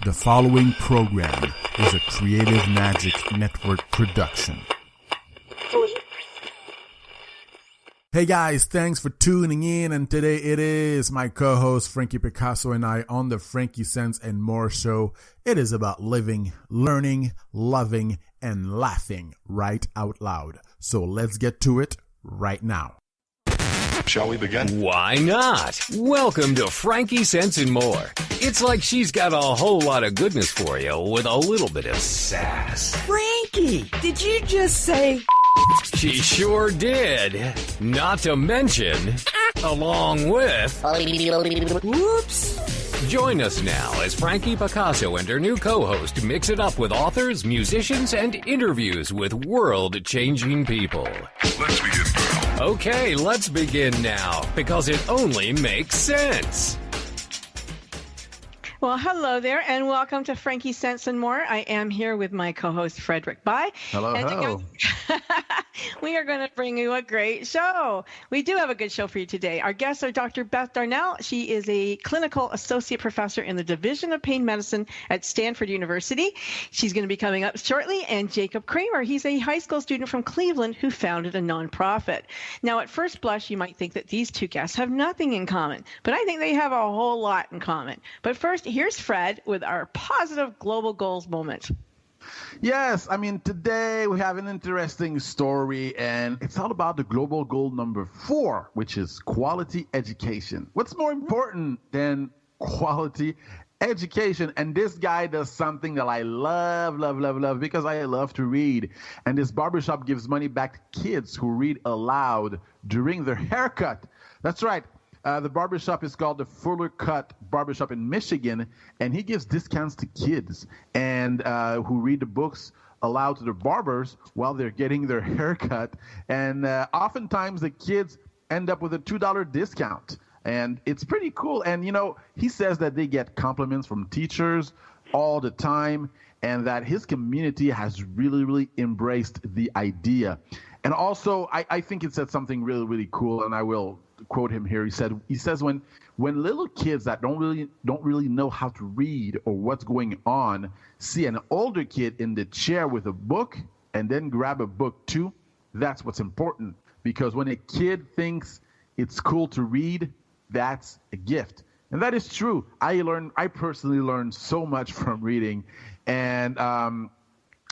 The following program is a Creative Magic Network production. Hey guys, thanks for tuning in, and today it is my co-host Frankie Picasso and I on the Frankie Sense and More show. It is about living, learning, loving, and laughing right out loud. So let's get to it right now. Shall we begin? Why not? Welcome to Frankie Sense and More. It's like she's got a whole lot of goodness for you with a little bit of sass. Frankie, did you just say... She sure did. Not to mention, along with... Whoops. Join us now as Frankie Picasso and her new co-host mix it up with authors, musicians, and interviews with world-changing people. Let's begin, pal. Okay, let's begin now, because it only makes sense. Well, hello there, and welcome to Frankie Sense and More. I am here with my co-host, Frederick Bai. Hello. We are going to bring you a great show. We do have a good show for you today. Our guests are Dr. Beth Darnall. She is a Clinical Associate.Professor in the Division of Pain Medicine at Stanford University. She's going to be coming up shortly. And Jacob Cramer, he's a high school student from Cleveland who founded a nonprofit. Now, at first blush, you might think that these two guests have nothing in common, but I think they have a whole lot in common. But first, here's Fred with our positive global goals moment. Yes, I mean, today we have an interesting story, and it's all about the global goal number 4, which is quality education. What's more important than quality education? And this guy does something that I love, because I love to read. And this barbershop gives money back to kids who read aloud during their haircut. That's right. The barbershop is called the Fuller Cut Barbershop in Michigan, and he gives discounts to kids and who read the books aloud to their barbers while they're getting their haircut. And oftentimes the kids end up with a $2 discount, and it's pretty cool. And, you know, he says that they get compliments from teachers all the time, and that his community has really embraced the idea. And also, I think it said something really cool, and I will quote him here. He says when little kids that don't really know how to read or what's going on see an older kid in the chair with a book and then grab a book too, that's what's important. Because when a kid thinks it's cool to read, that's a gift. And that is true. I personally learned so much from reading. And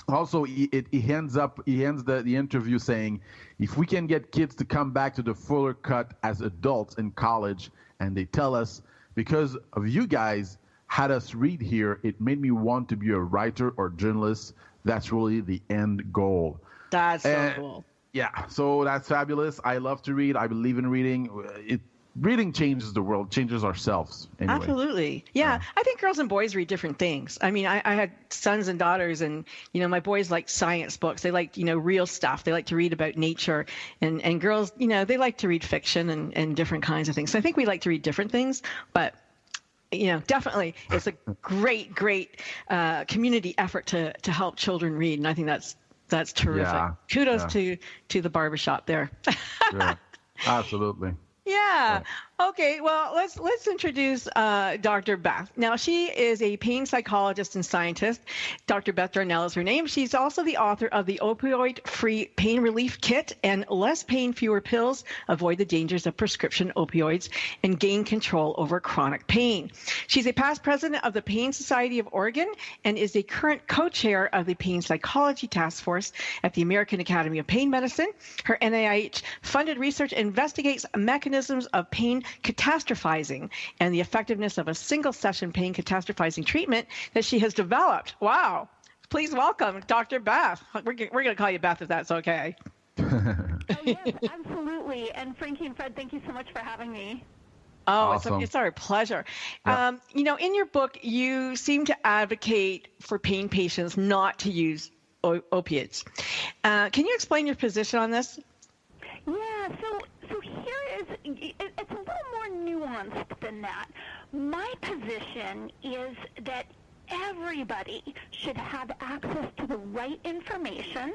also, he ends the interview saying, if we can get kids to come back to the Fuller Cut as adults in college, and they tell us, because of you guys had us read here, it made me want to be a writer or journalist. That's really the end goal. That's so cool. Yeah, so that's fabulous. I love to read. I believe in reading. Reading changes the world, changes ourselves. Anyway. Absolutely. Yeah. I think girls and boys read different things. I mean, I had sons and daughters, and, you know, my boys like science books. They like, you know, real stuff. They like to read about nature. And girls, you know, they like to read fiction and different kinds of things. So I think we like to read different things. But, you know, definitely it's a great community effort to help children read. And I think that's terrific. Yeah. Kudos to the barbershop there. Sure. Absolutely. Yeah. Okay. Well, let's introduce Dr. Beth. Now, she is a pain psychologist and scientist. Dr. Beth Darnall is her name. She's also the author of the Opioid-Free Pain Relief Kit and Less Pain, Fewer Pills, Avoid the Dangers of Prescription Opioids, and Gain Control Over Chronic Pain. She's a past president of the Pain Society of Oregon and is a current co-chair of the Pain Psychology Task Force at the American Academy of Pain Medicine. Her NIH-funded research investigates mechanisms of pain catastrophizing and the effectiveness of a single-session pain catastrophizing treatment that she has developed. Wow. Please welcome Dr. Beth. We're going to call you Beth if that's okay. Yes, absolutely. And Frankie and Fred, thank you so much for having me. Oh, Awesome. It's our pleasure. Yeah. You know, in your book, you seem to advocate for pain patients not to use opiates. Can you explain your position on this? Yeah, so here is, it's a little more nuanced than that. My position is that everybody should have access to the right information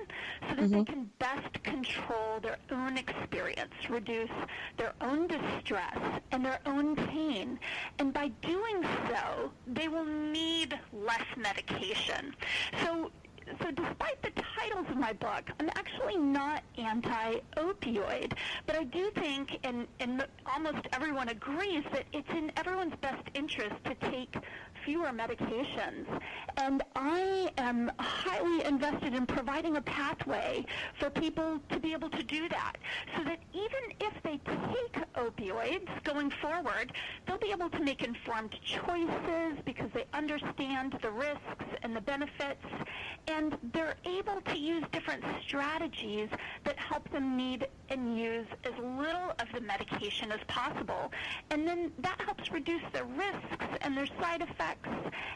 so that they can best control their own experience, reduce their own distress and their own pain. And by doing so, they will need less medication. So despite the titles of my book, I'm actually not anti-opioid, but I do think, and almost everyone agrees, that it's in everyone's best interest to take fewer medications. And I am highly invested in providing a pathway for people to be able to do that, so that even if they take opioids going forward, they'll be able to make informed choices because they understand the risks and the benefits, and they're able to use different strategies that help them need and use as little of the medication as possible. And then that helps reduce their risks and their side effects,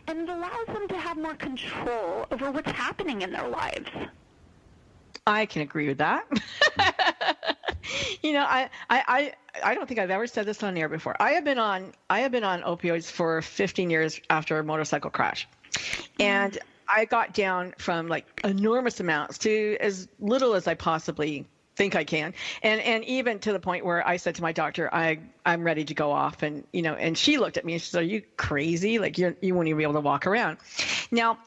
and it allows them to have more control over what's happening in their lives. I can agree with that. I don't think I've ever said this on air before. I have been on opioids for 15 years after a motorcycle crash. And I got down from like enormous amounts to as little as I possibly think I can. And even to the point where I said to my doctor, I'm ready to go off. And, and she looked at me and she said, are you crazy? Like you won't even be able to walk around. Now,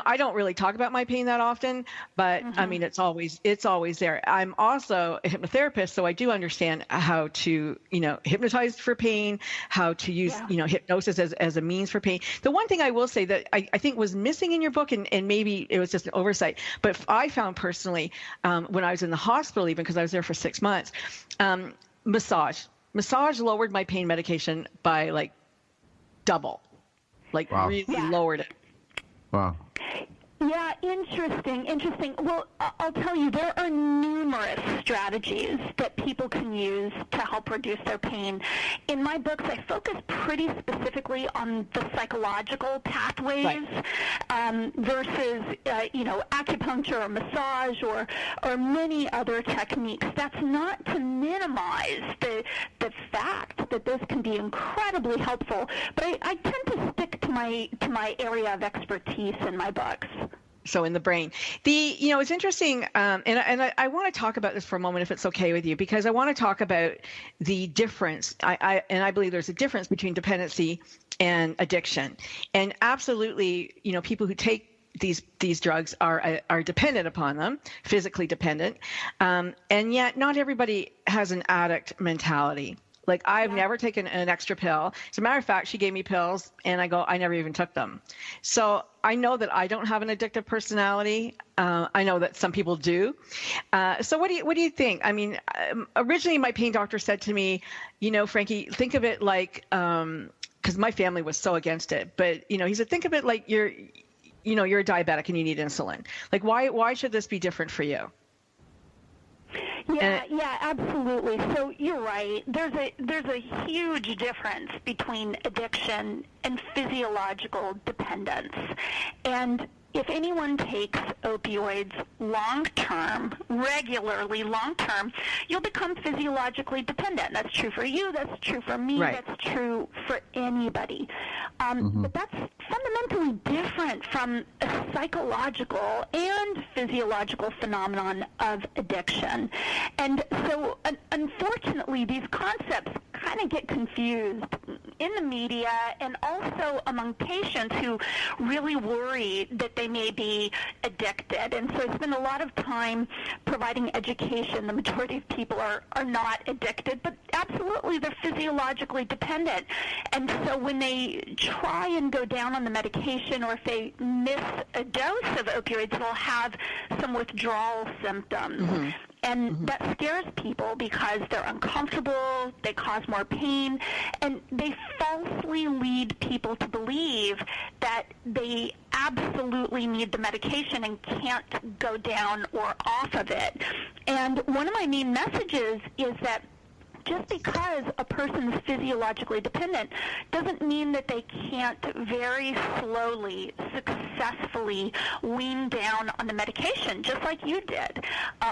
I don't really talk about my pain that often, but I mean, it's always there. I'm also a hypnotherapist, so I do understand how to, hypnotize for pain, how to use, hypnosis as a means for pain. The one thing I will say that I think was missing in your book, and maybe it was just an oversight, but I found personally, when I was in the hospital, even because I was there for 6 months, massage lowered my pain medication by like double, really lowered it. Wow. Yeah, interesting. Well, I'll tell you, there are numerous strategies that people can use to help reduce their pain. In my books, I focus pretty specifically on the psychological pathways versus, acupuncture or massage or many other techniques. That's not to minimize the fact that this can be incredibly helpful, but I tend to stick to my area of expertise in my books. So in the brain, it's interesting, and I want to talk about this for a moment, if it's okay with you, because I want to talk about the difference. I believe there's a difference between dependency and addiction, and absolutely, people who take these drugs are dependent upon them, physically dependent, and yet not everybody has an addict mentality. Like, I've never taken an extra pill. As a matter of fact, she gave me pills, and I never even took them. So I know that I don't have an addictive personality. I know that some people do. So what do you think? I mean, originally my pain doctor said to me, Frankie, think of it like, because my family was so against it, but he said, think of it like you're a diabetic and you need insulin. Like, why should this be different for you? Yeah, absolutely. So you're right. There's a huge difference between addiction and physiological dependence. And if anyone takes opioids long-term, regularly long-term, you'll become physiologically dependent. That's true for you. That's true for me. Right. That's true for anybody. But that's fundamentally different from a psychological and physiological phenomenon of addiction. And so, unfortunately, these concepts kind of get confused in the media and also among patients who really worry that they may be addicted. And so I spend a lot of time providing education. The majority of people are not addicted, but absolutely they're physiologically dependent. And so when they try and go down on the medication, or if they miss a dose of opioids, they'll have some withdrawal symptoms. And that scares people because they're uncomfortable, they cause more pain, and they falsely lead people to believe that they absolutely need the medication and can't go down or off of it. And one of my main messages is that just because a person is physiologically dependent doesn't mean that they can't very slowly, successfully wean down on the medication, just like you did.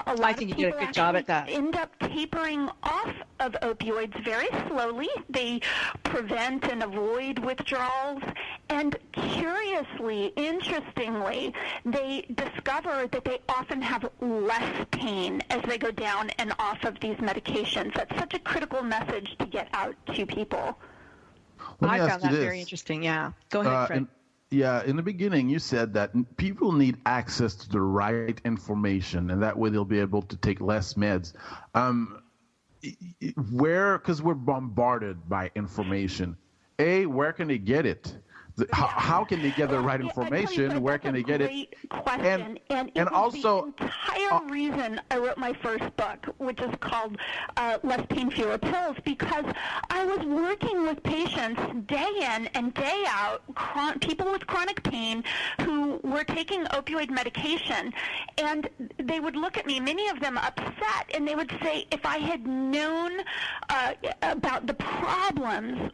A lot I think of you did a people good job at that. end up tapering off of opioids very slowly. They prevent and avoid withdrawals. And curiously, interestingly, they discover that they often have less pain as they go down and off of these medications. That's such a critical message to get out to people. I found that very interesting. Yeah. Go ahead, Fred. In the beginning, you said that people need access to the right information, and that way they'll be able to take less meds. Because we're bombarded by information. Where can they get it? How can they get the right information? Where can they get it? Question. And also, the entire reason I wrote my first book, which is called Less Pain, Fewer Pills, because I was working with patients day in and day out, people with chronic pain who were taking opioid medication, and they would look at me, many of them upset, and they would say, if I had known about the problems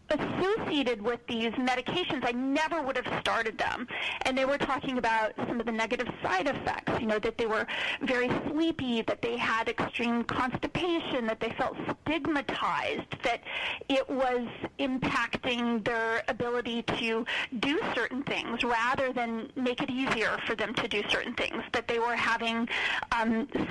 associated with these medications, I never would have started them. And they were talking about some of the negative side effects, that they were very sleepy, that they had extreme constipation, that they felt stigmatized, that it was impacting their ability to do certain things rather than make it easier for them to do certain things, that they were having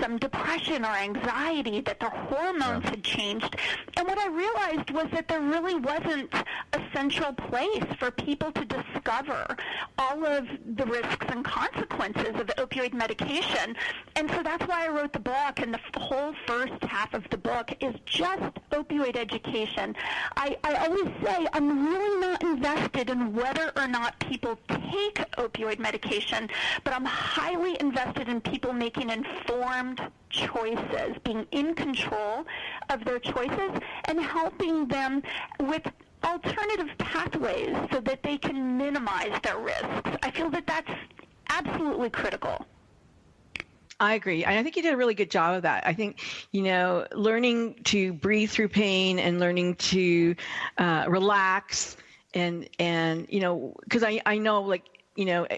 some depression or anxiety, that their hormones had changed. And what I realized was that there really wasn't a central place for people to discover all of the risks and consequences of opioid medication. And so that's why I wrote the book, and the whole first half of the book is just opioid education. I always say I'm really not invested in whether or not people take opioid medication, but I'm highly invested in people making informed choices, being in control of their choices, and helping them with alternative pathways so that they can minimize their risks. I feel that that's absolutely critical. I agree. And I think you did a really good job of that. I think, learning to breathe through pain and learning to relax and because I know,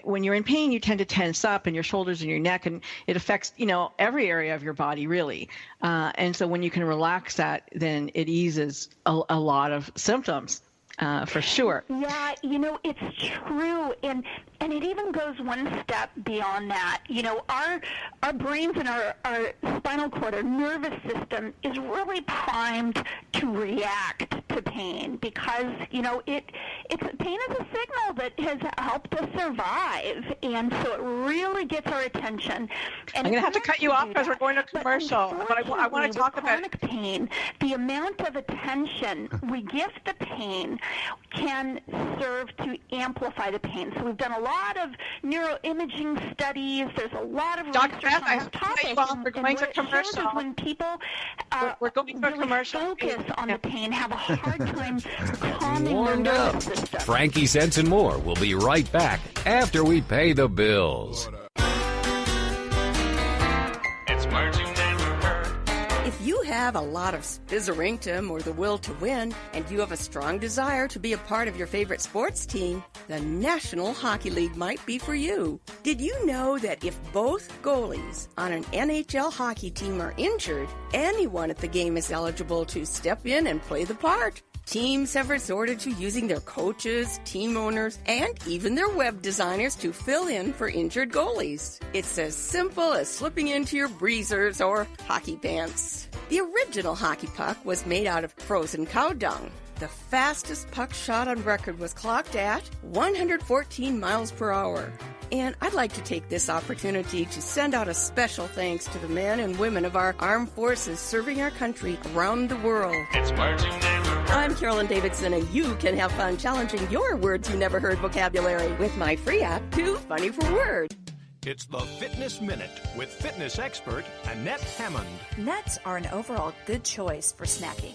when you're in pain, you tend to tense up in your shoulders and your neck, and it affects, every area of your body, really. And so when you can relax that, then it eases a lot of symptoms, for sure. Yeah, it's true. And it even goes one step beyond that. Our brains and our spinal cord, our nervous system is really primed to react to pain because, pain is a signal that has helped us survive. And so it really gets our attention. And I'm going to have to cut you off because we're going to commercial. But I want to talk about chronic pain. The amount of attention we give the pain can serve to amplify the pain. So we've done a lot of neuroimaging studies. There's a lot of research on this topic. We're going to commercial. When people we're going to commercial. Focus on the pain, have a hard time calming their nervous system. Frankie Sense and More will be right back after we pay the bills. It's Medicine.Her. If you have a lot of spizzerinctum or the will to win, and you have a strong desire to be a part of your favorite sports team, the National Hockey League might be for you. Did you know that if both goalies on an NHL hockey team are injured, anyone at the game is eligible to step in and play the part? Teams have resorted to using their coaches, team owners, and even their web designers to fill in for injured goalies. It's as simple as slipping into your breezers or hockey pants. The original hockey puck was made out of frozen cow dung. The fastest puck shot on record was clocked at 114 miles per hour. And I'd like to take this opportunity to send out a special thanks to the men and women of our armed forces serving our country around the world. It's Medicine.Her. I'm Carolyn Davidson, and you can have fun challenging your words you never heard vocabulary with my free app, Too Funny for Words. It's the Fitness Minute with fitness expert Annette Hammond. Nuts are an overall good choice for snacking.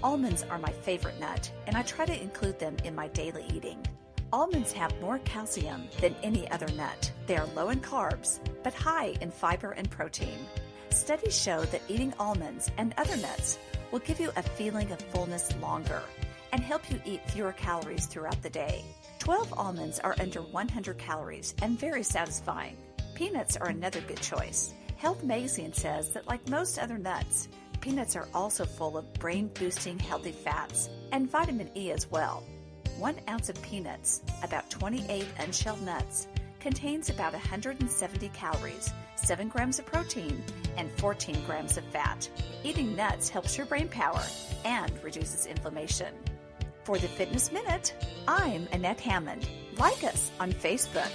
Almonds are my favorite nut, and I try to include them in my daily eating. Almonds have more calcium than any other nut. They are low in carbs, but high in fiber and protein. Studies show that eating almonds and other nuts will give you a feeling of fullness longer and help you eat fewer calories throughout the day. 12 almonds are under 100 calories and very satisfying. Peanuts are another good choice. Health Magazine says that like most other nuts, peanuts are also full of brain-boosting healthy fats and vitamin E as well. 1 ounce of peanuts, about 28 unshelled nuts, contains about 170 calories, 7 grams of protein, and 14 grams of fat. Eating nuts helps your brain power and reduces inflammation. For the Fitness Minute, I'm Annette Hammond. Like us on Facebook.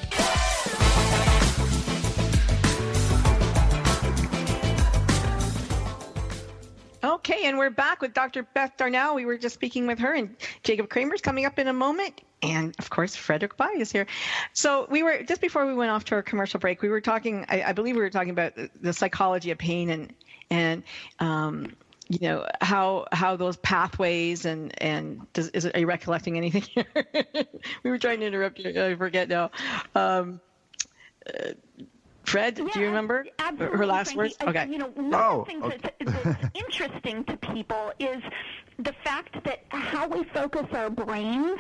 Okay, and we're back with Dr. Beth Darnall. We were just speaking with her, and Jacob Cramer's coming up in a moment. And, of course, Frederick Bai is here. So we were, just before we went off to our commercial break, we were talking, I believe we were talking about the psychology of pain and you know, how those pathways and are you recollecting anything here? We were trying to interrupt you. I forget now. Fred, do you remember her last words? Okay. You know, one of the things that's interesting to people is the fact that how we focus our brains,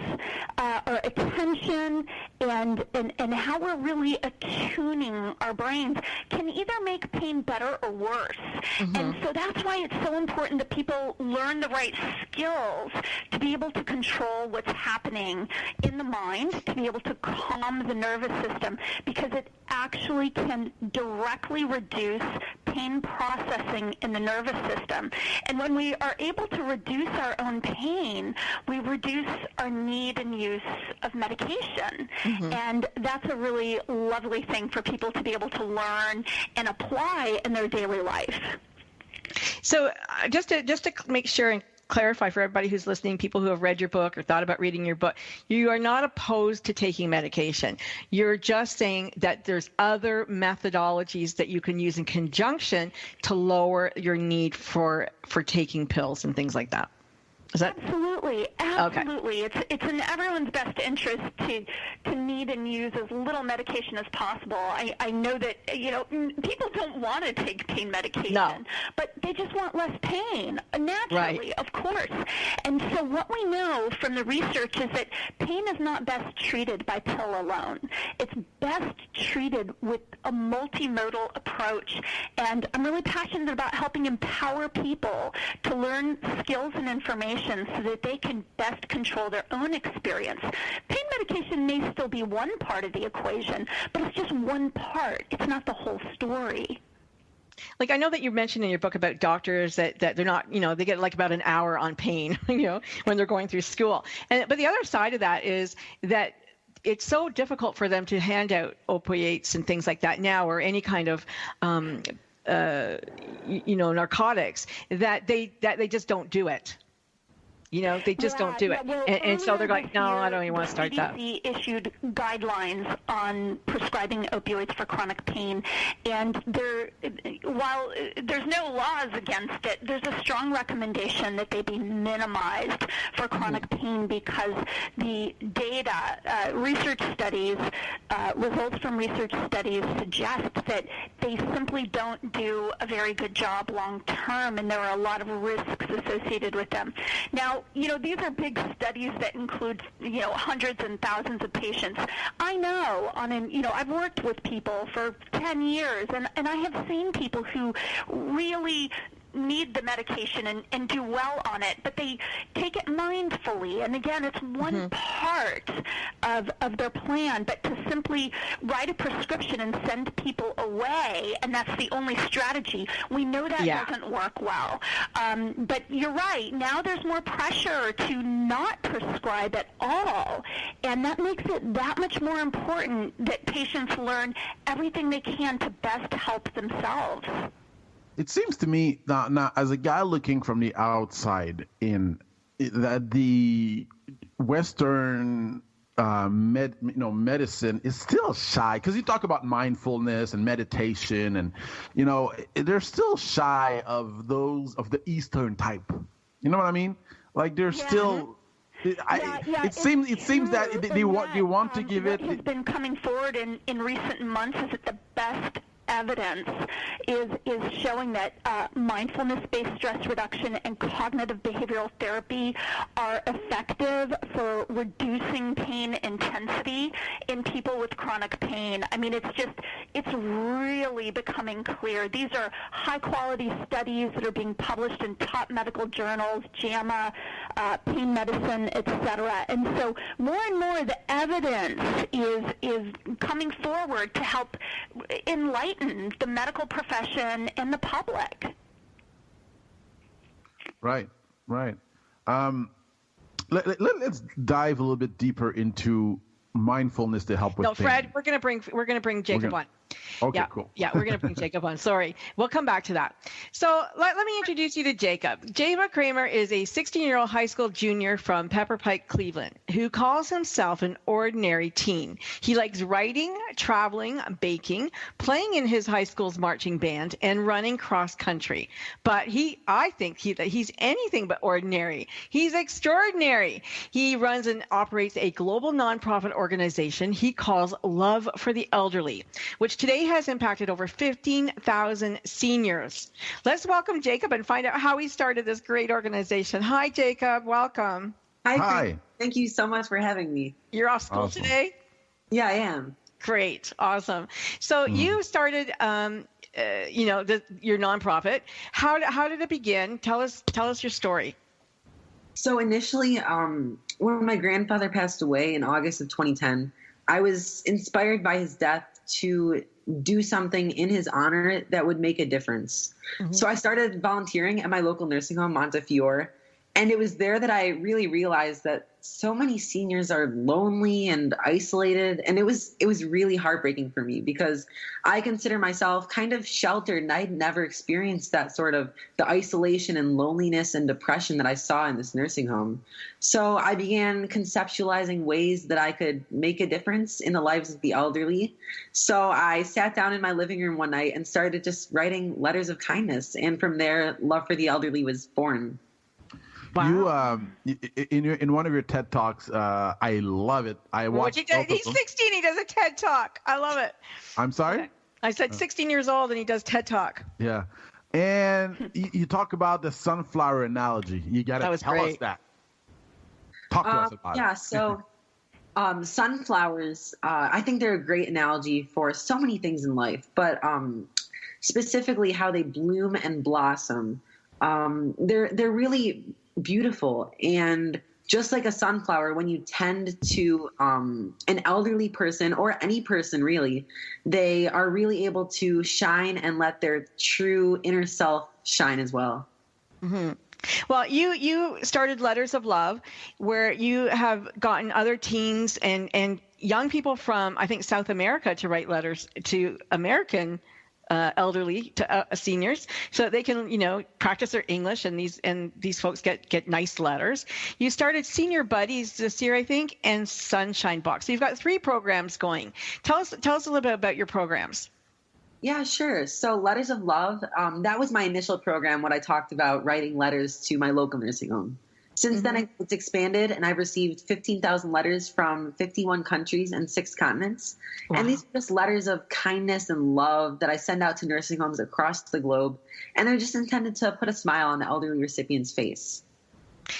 our attention, and how we're really attuning our brains can either make pain better or worse. Mm-hmm. And so that's why it's so important that people learn the right skills to be able to control what's happening in the mind, to be able to calm the nervous system, because it actually can directly reduce pain processing in the nervous system. And when we are able to reduce our own pain, we reduce our need and use of medication. Mm-hmm. And that's a really lovely thing for people to be able to learn and apply in their daily life. So just to make sure and clarify for everybody who's listening, people who have read your book or thought about reading your book, you are not opposed to taking medication. You're just saying that there's other methodologies that you can use in conjunction to lower your need for taking pills and things like that. Is that absolutely? Okay. It's in everyone's best interest to need and use as little medication as possible. I know that people don't want to take pain medication, but they just want less pain naturally, of course. And so what we know from the research is that pain is not best treated by pill alone. It's best treated with a multimodal approach. And I'm really passionate about helping empower people to learn skills and information so that they can best control their own experience. Pain medication may still be one part of the equation, but it's just one part. It's not the whole story. Like, I know that you mentioned in your book about doctors that they're not, they get like about an hour on pain, when they're going through school. But the other side of that is that it's so difficult for them to hand out opiates and things like that now, or any kind of narcotics, that they just don't do it. They just don't do it. Well, and so they're like, no, I don't even want to start that. The CDC issued guidelines on prescribing opioids for chronic pain. And while there's no laws against it, there's a strong recommendation that they be minimized for chronic pain, because the data, research studies, results from research studies suggest that they simply don't do a very good job long term, and there are a lot of risks associated with them. Now, these are big studies that include, hundreds and thousands of patients. I know I've worked with people for 10 years, and I have seen people who really need the medication and do well on it, but they take it mindfully. And again, it's one part of their plan, but to simply write a prescription and send people away, and that's the only strategy, we know that doesn't work well. But you're right, now there's more pressure to not prescribe at all, and that makes it that much more important that patients learn everything they can to best help themselves. It seems to me now, as a guy looking from the outside in, that the Western medicine is still shy, because you talk about mindfulness and meditation, and they're still shy of those of the Eastern type. You know what I mean? Like they're still. It seems that they want to give it. What has been coming forward in recent months is that the best evidence is showing that mindfulness-based stress reduction and cognitive behavioral therapy are effective for reducing pain intensity in people with chronic pain. I mean, it's really becoming clear. These are high-quality studies that are being published in top medical journals, JAMA, Pain Medicine, etc. And so more and more the evidence is coming forward to help enlighten the medical profession and the public. Right. Let's dive a little bit deeper into mindfulness to help with pain. Fred, we're gonna bring Jacob on. Okay, cool. Yeah, we're going to bring Jacob on. Sorry. We'll come back to that. So let me introduce you to Jacob. Jacob Cramer is a 16-year-old high school junior from Pepper Pike, Cleveland, who calls himself an ordinary teen. He likes writing, traveling, baking, playing in his high school's marching band, and running cross country. But I think that he's anything but ordinary. He's extraordinary. He runs and operates a global nonprofit organization he calls Love for the Elderly, which today has impacted over 15,000 seniors. Let's welcome Jacob and find out how he started this great organization. Hi, Jacob. Welcome. Hi. Thank you so much for having me. You're off school today? Yeah, I am. Great. Awesome. So you started, your nonprofit. How did it begin? Tell us your story. So initially, when my grandfather passed away in August of 2010, I was inspired by his death to do something in his honor that would make a difference. Mm-hmm. So I started volunteering at my local nursing home, Montefiore, and it was there that I really realized that so many seniors are lonely and isolated, and it was really heartbreaking for me because I consider myself kind of sheltered, and I'd never experienced that sort of the isolation and loneliness and depression that I saw in this nursing home. So I began conceptualizing ways that I could make a difference in the lives of the elderly. So I sat down in my living room one night and started just writing letters of kindness, and from there, Love for the Elderly was born. Wow. You in one of your TED Talks, I love it. He's 16. He does a TED Talk. I love it. I'm sorry? I said 16 years old and he does TED Talk. Yeah. And you talk about the sunflower analogy. You got to tell us that. Talk to us about it. Yeah, so sunflowers, I think they're a great analogy for so many things in life, but specifically how they bloom and blossom. They're really beautiful, and just like a sunflower, when you tend to an elderly person or any person really, they are really able to shine and let their true inner self shine as well. Mm-hmm. Well, you started Letters of Love, where you have gotten other teens and young people from, I think, South America to write letters to American elderly, to seniors, so that they can, practice their English, and these folks get nice letters. You started Senior Buddies this year, I think, and Sunshine Box. So you've got 3 programs going. Tell us a little bit about your programs. Yeah, sure. So Letters of Love, that was my initial program when I talked about writing letters to my local nursing home. Since then, it's expanded, and I've received 15,000 letters from 51 countries and 6 continents. Wow. And these are just letters of kindness and love that I send out to nursing homes across the globe. And they're just intended to put a smile on the elderly recipient's face.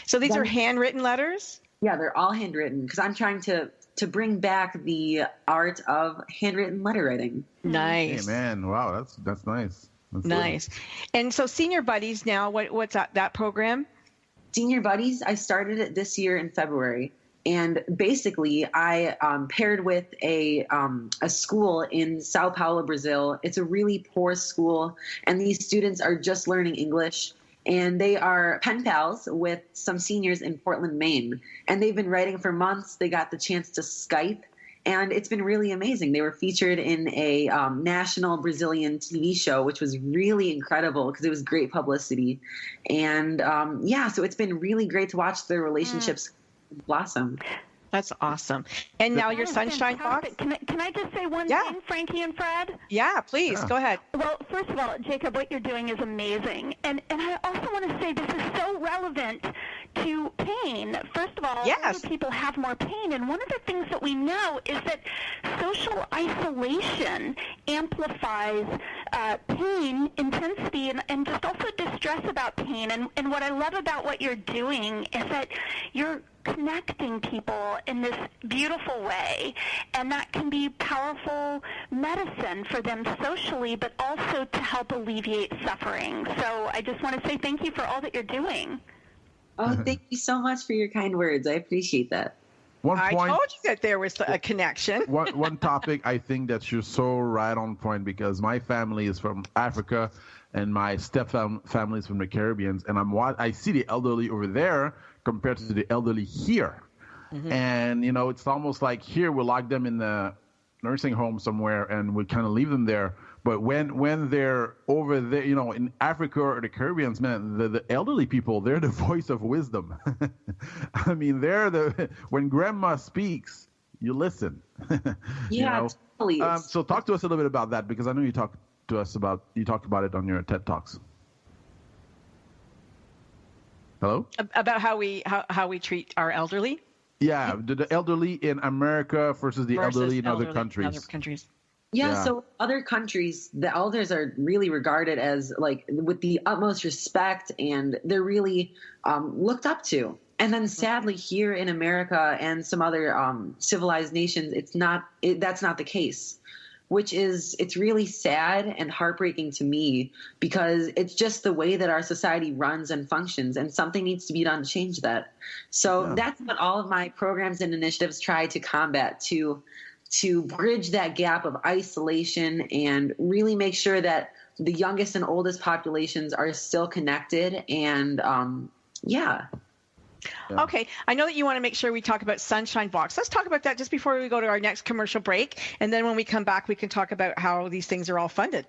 So these are handwritten letters? Yeah, they're all handwritten because I'm trying to bring back the art of handwritten letter writing. Nice. Hey, man. Wow, that's nice. That's nice. Good. And so Senior Buddies now, what's that program? Senior Buddies, I started it this year in February, and basically I paired with a school in Sao Paulo, Brazil. It's a really poor school, and these students are just learning English, and they are pen pals with some seniors in Portland, Maine, and they've been writing for months. They got the chance to Skype, and it's been really amazing. They were featured in a national Brazilian TV show, which was really incredible because it was great publicity. And so it's been really great to watch their relationships blossom. That's awesome. And now your Sunshine Box? Can I just say one thing, Frankie and Fred? Yeah, please. Go ahead. Well, first of all, Jacob, what you're doing is amazing. And I also want to say this is so relevant to pain. First of all, older people have more pain, and one of the things that we know is that social isolation amplifies pain intensity and just also distress about pain. And what I love about what you're doing is that you're connecting people in this beautiful way, and that can be powerful medicine for them socially, but also to help alleviate suffering. So I just want to say thank you for all that you're doing. Oh, thank you so much for your kind words. I appreciate that. I told you that there was a connection. One topic I think that you're so right on point, because my family is from Africa and my family is from the Caribbean, and I see the elderly over there compared to the elderly here. Mm-hmm. And, it's almost like here we lock them in the nursing home somewhere and we kind of leave them there. But when they're over there, in Africa or the Caribbean, man, the elderly people, they're the voice of wisdom. I mean, when grandma speaks, you listen. Yeah, totally. So talk to us a little bit about that, because I know you talked about it on your TED Talks. Hello? About how we treat our elderly? Yeah, the elderly in America versus the elderly in other countries. Yeah, so other countries, the elders are really regarded as with the utmost respect, and they're really looked up to. And then sadly here in America and some other civilized nations, that's not the case, it's really sad and heartbreaking to me, because it's just the way that our society runs and functions, and something needs to be done to change that. So that's what all of my programs and initiatives try to combat, to bridge that gap of isolation and really make sure that the youngest and oldest populations are still connected. And Okay, I know that you want to make sure we talk about Sunshine Box. Let's talk about that just before we go to our next commercial break. And then when we come back, we can talk about how these things are all funded.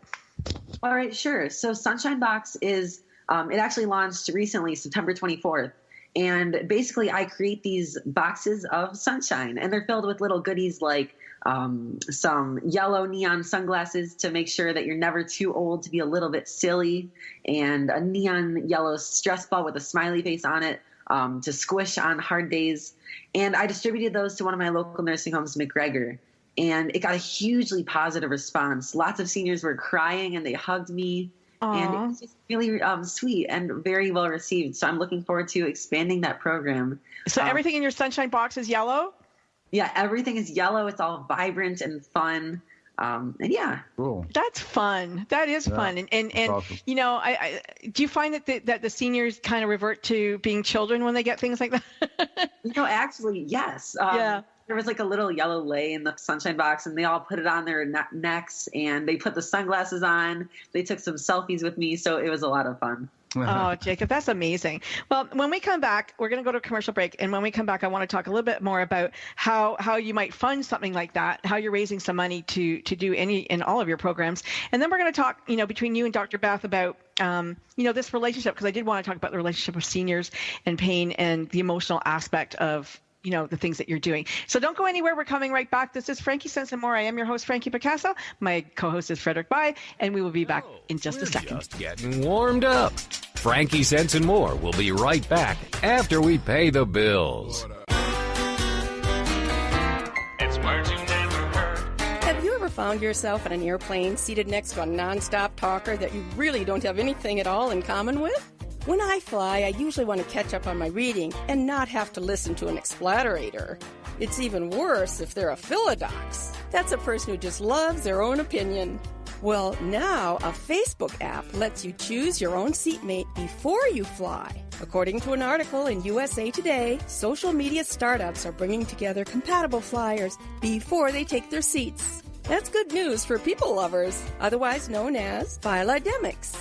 All right, sure. So Sunshine Box is, it actually launched recently, September 24th. And basically I create these boxes of sunshine, and they're filled with little goodies like some yellow neon sunglasses to make sure that you're never too old to be a little bit silly, and a neon yellow stress ball with a smiley face on it to squish on hard days. And I distributed those to one of my local nursing homes, McGregor, and it got a hugely positive response. Lots of seniors were crying and they hugged me. Aww. And it was just really sweet and very well received. So I'm looking forward to expanding that program. So everything in your Sunshine Box is yellow? Yeah, everything is yellow. It's all vibrant and fun. And yeah. Cool. That's fun. That is fun. And awesome. I do you find that the seniors kind of revert to being children when they get things like that? Actually, yes. There was a little yellow lei in the Sunshine Box, and they all put it on their necks, and they put the sunglasses on. They took some selfies with me, so it was a lot of fun. Oh, Jacob, that's amazing. Well, when we come back, we're going to go to a commercial break. And when we come back, I want to talk a little bit more about how you might fund something like that, how you're raising some money to do any and all of your programs. And then we're going to talk, between you and Dr. Beth about, this relationship, because I did want to talk about the relationship with seniors and pain and the emotional aspect of the things that you're doing. So don't go anywhere. We're coming right back. This is Frankie Sense and More. I am your host, Frankie Picasso. My co-host is Frederick Bai, and we will be back in just a second. Just getting warmed up. Frankie Sense and More will be right back after we pay the bills. It's Medicine.Her. Have you ever found yourself on an airplane seated next to a nonstop talker that you really don't have anything at all in common with? When I fly, I usually want to catch up on my reading and not have to listen to an explanator. It's even worse if they're a philodox. That's a person who just loves their own opinion. Well, now a Facebook app lets you choose your own seatmate before you fly. According to an article in USA Today, social media startups are bringing together compatible flyers before they take their seats. That's good news for people lovers, otherwise known as philodemics.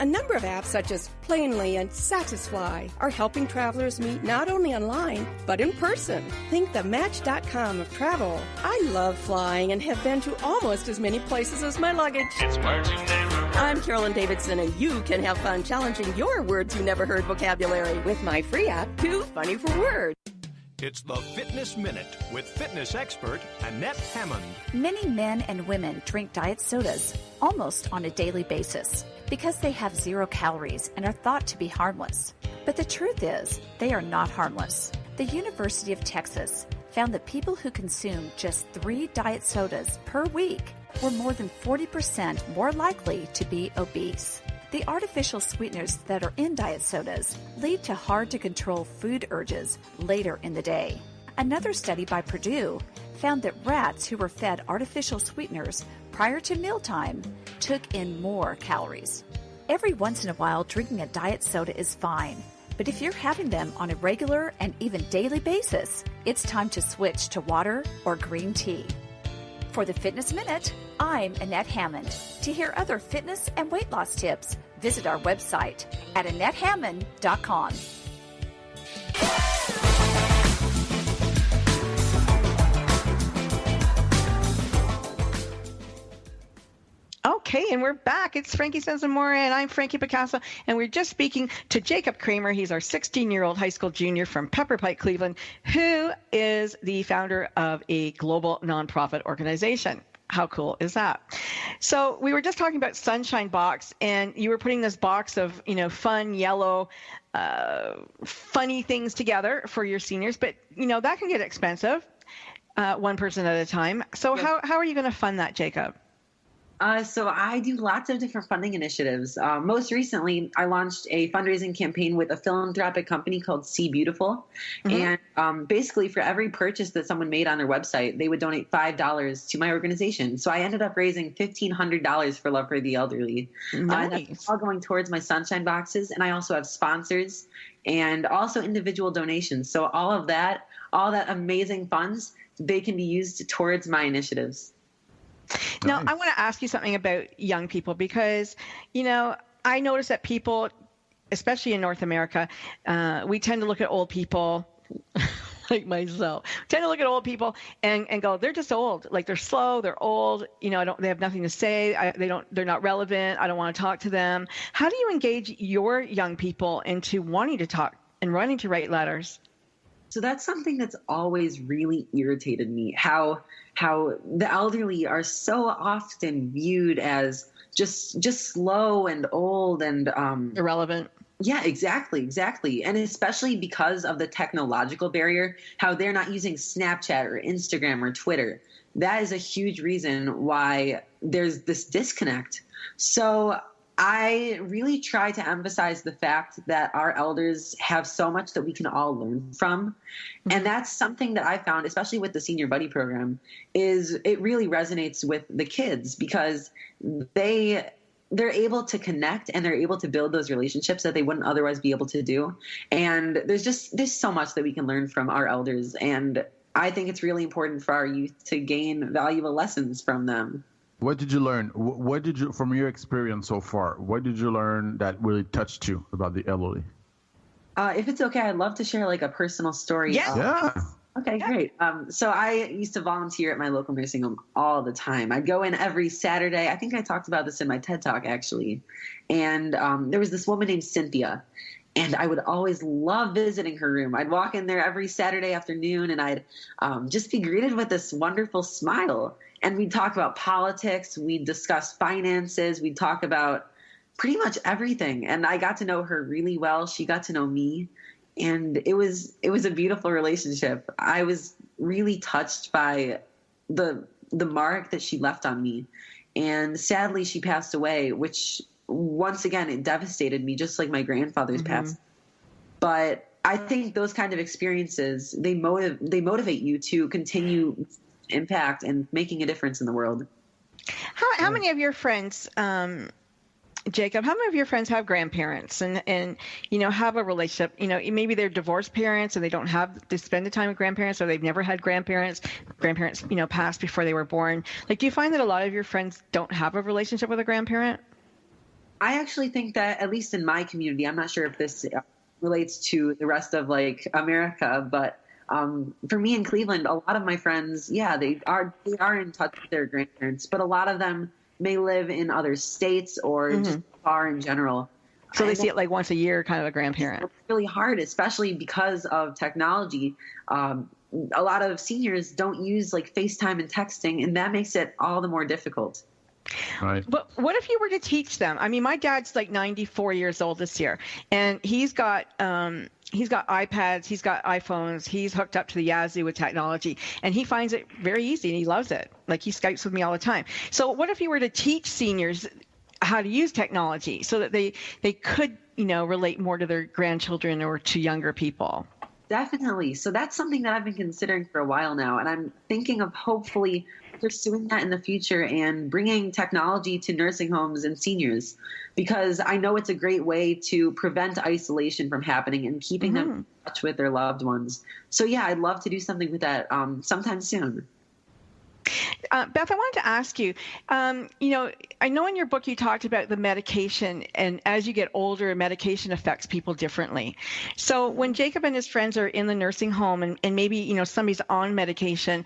A number of apps such as Planely and Satisfly are helping travelers meet not only online, but in person. Think the Match.com of travel. I love flying and have been to almost as many places as my luggage. It's Medicine.Her. I'm Carolyn Davidson, and you can have fun challenging your words you never heard vocabulary with my free app, Too Funny for Words. It's the Fitness Minute with fitness expert Annette Hammond. Many men and women drink diet sodas almost on a daily basis because they have 0 calories and are thought to be harmless. But the truth is, they are not harmless. The University of Texas found that people who consume just 3 diet sodas per week were more than 40% more likely to be obese. The artificial sweeteners that are in diet sodas lead to hard-to-control food urges later in the day. Another study by Purdue found that rats who were fed artificial sweeteners prior to mealtime took in more calories. Every once in a while, drinking a diet soda is fine. But if you're having them on a regular and even daily basis, it's time to switch to water or green tea. For the Fitness Minute, I'm Annette Hammond. To hear other fitness and weight loss tips, visit our website at AnnetteHammond.com. Okay, and we're back. It's Frankie Says and More, and I'm Frankie Picasso, and we're just speaking to Jacob Cramer. He's our 16-year-old high school junior from Pepper Pike, Cleveland, who is the founder of a global nonprofit organization. How cool is that? So we were just talking about Sunshine Box, and you were putting this box of, fun, yellow, funny things together for your seniors, but, that can get expensive, one person at a time. So how are you going to fund that, Jacob? So I do lots of different funding initiatives. Most recently, I launched a fundraising campaign with a philanthropic company called See Beautiful. Mm-hmm. And basically for every purchase that someone made on their website, they would donate $5 to my organization. So I ended up raising $1,500 for Love for the Elderly. Nice. That's all going towards my Sunshine Boxes. And I also have sponsors and also individual donations. So all that amazing funds, they can be used towards my initiatives. Now, I want to ask you something about young people because, I notice that people, especially in North America, we tend to look at old people like myself, tend to look at old people and go, they're just old. Like they're slow, they're old, they have nothing to say. They're not relevant. I don't want to talk to them. How do you engage your young people into wanting to talk and wanting to write letters? So that's something that's always really irritated me, how the elderly are so often viewed as just slow and old and irrelevant. Yeah, exactly. And especially because of the technological barrier, how they're not using Snapchat or Instagram or Twitter. That is a huge reason why there's this disconnect. So I really try to emphasize the fact that our elders have so much that we can all learn from. And that's something that I found, especially with the Senior Buddy program, is it really resonates with the kids because they're able to connect and they're able to build those relationships that they wouldn't otherwise be able to do. And there's so much that we can learn from our elders. And I think it's really important for our youth to gain valuable lessons from them. What did you learn? What did you, from your experience so far, what did you learn that really touched you about the elderly? If it's okay, I'd love to share like a personal story. Yeah. Okay, great. So I used to volunteer at my local nursing home all the time. I'd go in every Saturday. I think I talked about this in my TED Talk, actually. And there was this woman named Cynthia. And I would always love visiting her room. I'd walk in there every Saturday afternoon, and I'd just be greeted with this wonderful smile. And we'd talk about politics. We'd discuss finances. We'd talk about pretty much everything. And I got to know her really well. She got to know me. And it was a beautiful relationship. I was really touched by the mark that she left on me. And sadly, she passed away, which once again, it devastated me, just like my grandfather's passed. But I think those kind of experiences, they motivate you to continue impact and making a difference in the world. How many of your friends, Jacob, how many of your friends have grandparents and have a relationship? Maybe they're divorced parents and they don't have to spend the time with grandparents, or they've never had grandparents passed before they were born. Like, do you find that a lot of your friends don't have a relationship with a grandparent? I actually think that, at least in my community, I'm not sure if this relates to the rest of like America, but for me in Cleveland, a lot of my friends, they are in touch with their grandparents, but a lot of them may live in other states or just far in general. So they see it like once a year, kind of a grandparent. It's really hard, especially because of technology. A lot of seniors don't use like FaceTime and texting, and that makes it all the more difficult. Right. But what if you were to teach them? I mean, my dad's like 94 years old this year, and he's got iPads, he's got iPhones, he's hooked up to the Yazoo with technology, and he finds it very easy and he loves it. Like, he Skypes with me all the time. So what if you were to teach seniors how to use technology so that they could, relate more to their grandchildren or to younger people? Definitely. So that's something that I've been considering for a while now, and I'm thinking of hopefully pursuing that in the future and bringing technology to nursing homes and seniors, because I know it's a great way to prevent isolation from happening and keeping them in touch with their loved ones. So yeah, I'd love to do something with that sometime soon. Beth, I wanted to ask you, I know in your book you talked about the medication, and as you get older, medication affects people differently. So when Jacob and his friends are in the nursing home and maybe, somebody's on medication,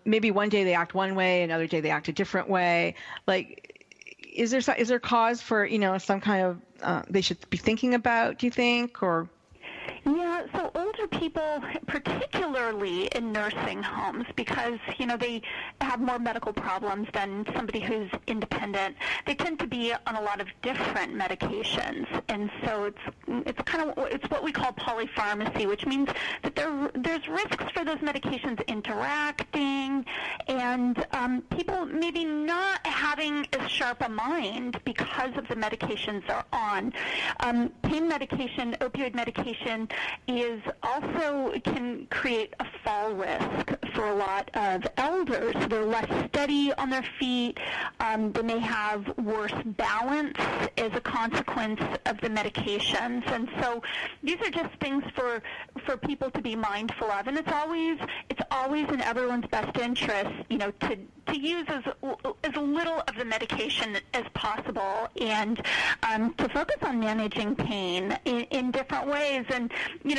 maybe one day they act one way, another day they act a different way. Like, is there cause for, some kind of, they should be thinking about, do you think, or? Yeah, so older people, particularly in nursing homes, because, they have more medical problems than somebody who's independent, they tend to be on a lot of different medications. And so it's what we call polypharmacy, which means that there's risks for those medications interacting, and people maybe not having as sharp a mind because of the medications they're on. Pain medication, opioid medication, can create a fall risk for a lot of elders. They're less steady on their feet. They may have worse balance as a consequence of the medications. And so these are just things for people to be mindful of. And it's always in everyone's best interest, to use as little of the medication as possible, and to focus on managing pain in different ways. And,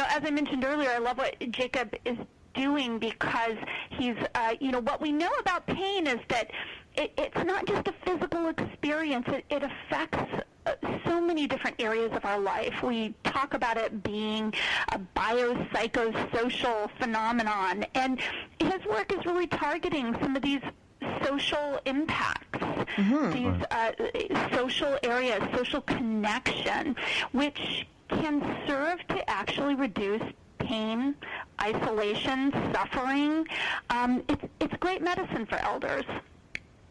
as I mentioned earlier, I love what Jacob is doing, because he's, what we know about pain is that it's not just a physical experience. It affects so many different areas of our life. We talk about it being a biopsychosocial phenomenon, and his work is really targeting some of these social impacts, these social areas, social connection, which can serve to actually reduce pain, isolation, suffering. It's great medicine for elders.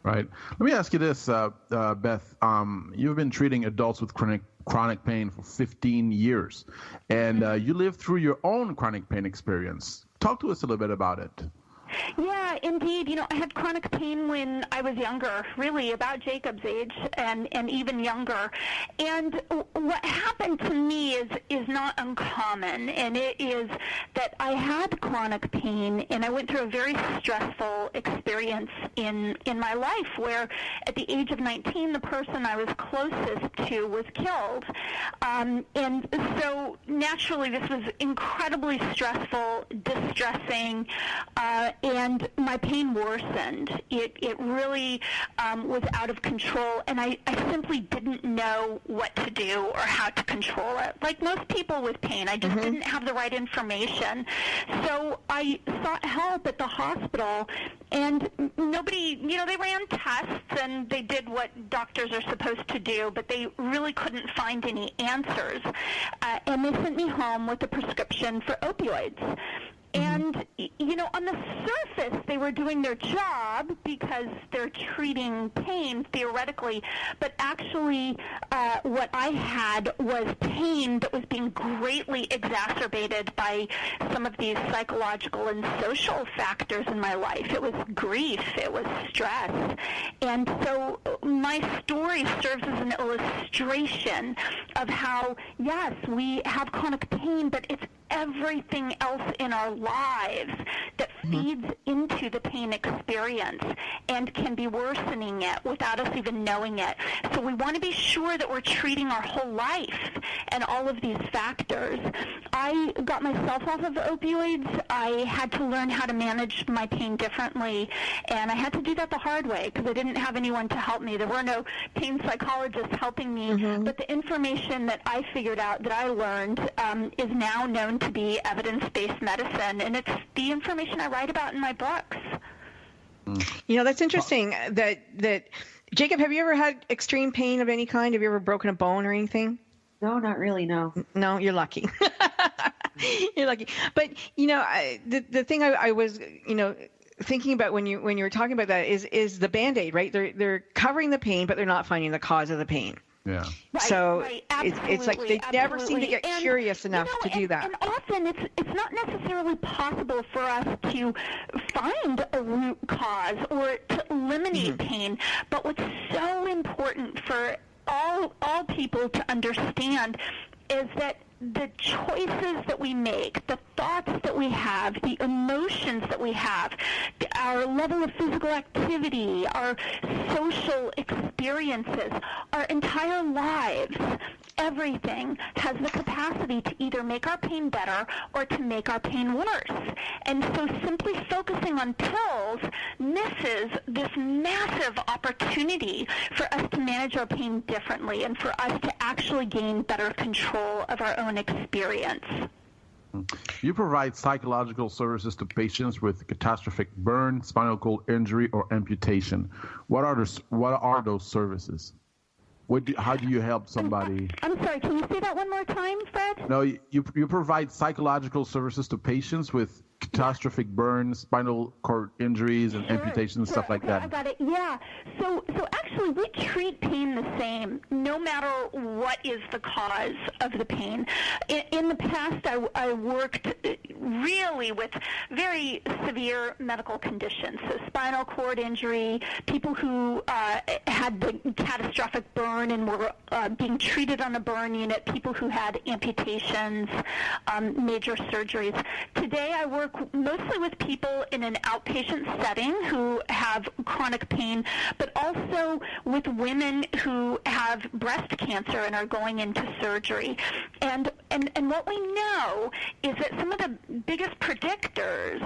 Right. Let me ask you this, Beth. You've been treating adults with chronic pain for 15 years, and you lived through your own chronic pain experience. Talk to us a little bit about it. Yeah, indeed. I had chronic pain when I was younger, really about Jacob's age and even younger. And what happened to me is not uncommon, and it is that I had chronic pain, and I went through a very stressful experience in my life, where at the age of 19, the person I was closest to was killed. And so naturally, this was incredibly stressful, distressing, and my pain worsened. It really was out of control, and I simply didn't know what to do or how to control it. Like most people with pain, I just didn't have the right information. So I sought help at the hospital, and nobody, they ran tests and they did what doctors are supposed to do, but they really couldn't find any answers. And they sent me home with a prescription for opioids. And, on the surface, they were doing their job because they're treating pain, theoretically, but actually what I had was pain that was being greatly exacerbated by some of these psychological and social factors in my life. It was grief. It was stress. And so my story serves as an illustration of how, yes, we have chronic pain, but it's everything else in our lives that feeds into the pain experience and can be worsening it without us even knowing it. So we want to be sure that we're treating our whole life and all of these factors. I got myself off of opioids. I had to learn how to manage my pain differently, and I had to do that the hard way because I didn't have anyone to help me. There were no pain psychologists helping me, but the information that I figured out, that I learned, is now known to be evidence-based medicine, and it's the information I write about in my books. That's interesting that Jacob, have you ever had extreme pain of any kind? Have you ever broken a bone or anything? No, not really, no. No, you're lucky. You're lucky. But, the thing I was, thinking about when you were talking about that is the Band-Aid, right? They're covering the pain, but they're not finding the cause of the pain. Yeah. Right, so right. it's like they never seem to get curious enough to do that. And often it's not necessarily possible for us to find a root cause or to eliminate pain. But what's so important for all people to understand is that the choices that we make, the thoughts that we have, the emotions that we have, our level of physical activity, our social experiences, our entire lives, everything has the capacity to either make our pain better or to make our pain worse. And so simply focusing on pills misses this massive opportunity for us to manage our pain differently and for us to actually gain better control of our own experience. You provide psychological services to patients with catastrophic burn, spinal cord injury, or amputation. What are those services? How do you help somebody? I'm sorry, can you say that one more time, Fred? No, you provide psychological services to patients with catastrophic burns, spinal cord injuries, and amputations, stuff like that. I got it. Yeah. So actually, we treat pain the same, no matter what is the cause of the pain. In the past, I worked really with very severe medical conditions, so spinal cord injury, people who had the catastrophic burn and were being treated on a burn unit, people who had amputations, major surgeries. Today, I work mostly with people in an outpatient setting who have chronic pain, but also with women who have breast cancer and are going into surgery. And what we know is that some of the biggest predictors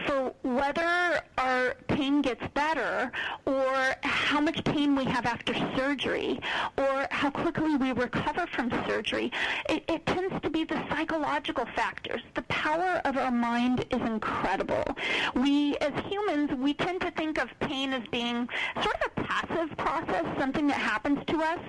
for whether our pain gets better or how much pain we have after surgery or how quickly we recover from surgery, it tends to be the psychological factors. The power of our mind is incredible. We, as humans, we tend to think of pain as being sort of a passive process, something that happens to us,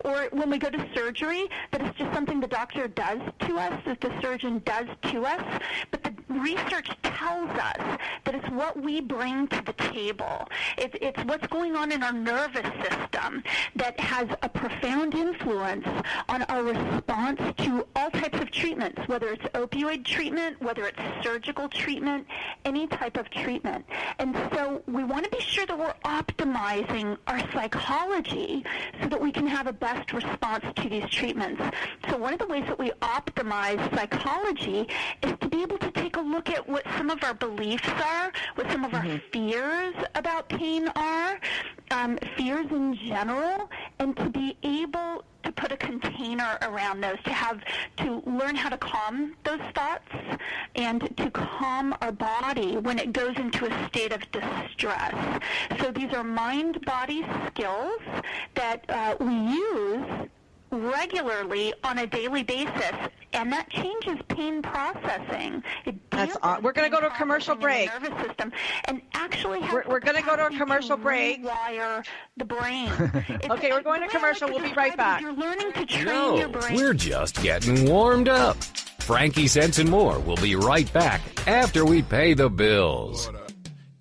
or when we go to surgery, that it's just something the doctor does to us, that the surgeon does to us. But the research tells us that it's what we bring to the table. It's what's going on in our nervous system that has a profound influence on our response to all types of treatments, whether it's opioid treatment, whether it's surgical treatment, any type of treatment. And so we want to be sure that we're optimizing our psychology so that we can have a best response to these treatments. So one of the ways that we optimize psychology is to be able to take a look at what some of our beliefs are, what some of our fears about pain are, fears in general, and to be able to put a container around those, to learn how to calm those thoughts and to calm our body when it goes into a state of distress. So these are mind-body skills that we use regularly on a daily basis, and that changes pain processing. We're going to go to a commercial break. Nervous system, and actually we're going to go to a commercial break. Rewire the brain. Okay, we're going to commercial. We'll be right back. You're learning to train your brain. We're just getting warmed up. Frankie Sense and More will be right back after we pay the bills.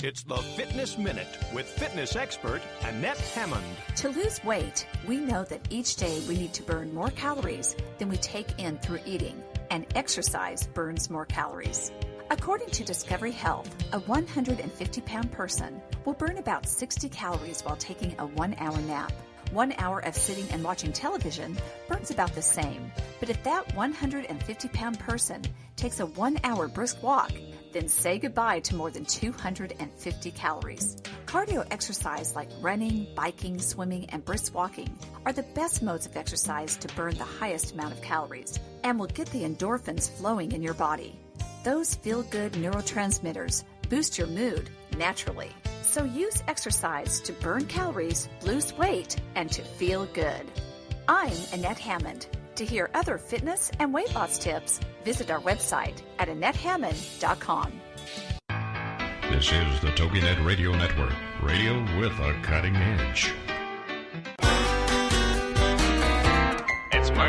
It's the Fitness Minute with fitness expert Annette Hammond. To lose weight, we know that each day we need to burn more calories than we take in through eating, and exercise burns more calories. According to Discovery Health, a 150-pound person will burn about 60 calories while taking a 1-hour nap. 1 hour of sitting and watching television burns about the same. But if that 150-pound person takes a 1-hour brisk walk, then say goodbye to more than 250 calories. Cardio exercise like running, biking, swimming, and brisk walking are the best modes of exercise to burn the highest amount of calories and will get the endorphins flowing in your body. Those feel-good neurotransmitters boost your mood naturally. So use exercise to burn calories, lose weight, and to feel good. I'm Annette Hammond. To hear other fitness and weight loss tips, visit our website at AnnetteHammond.com. This is the TogiNet Radio Network, radio with a cutting edge.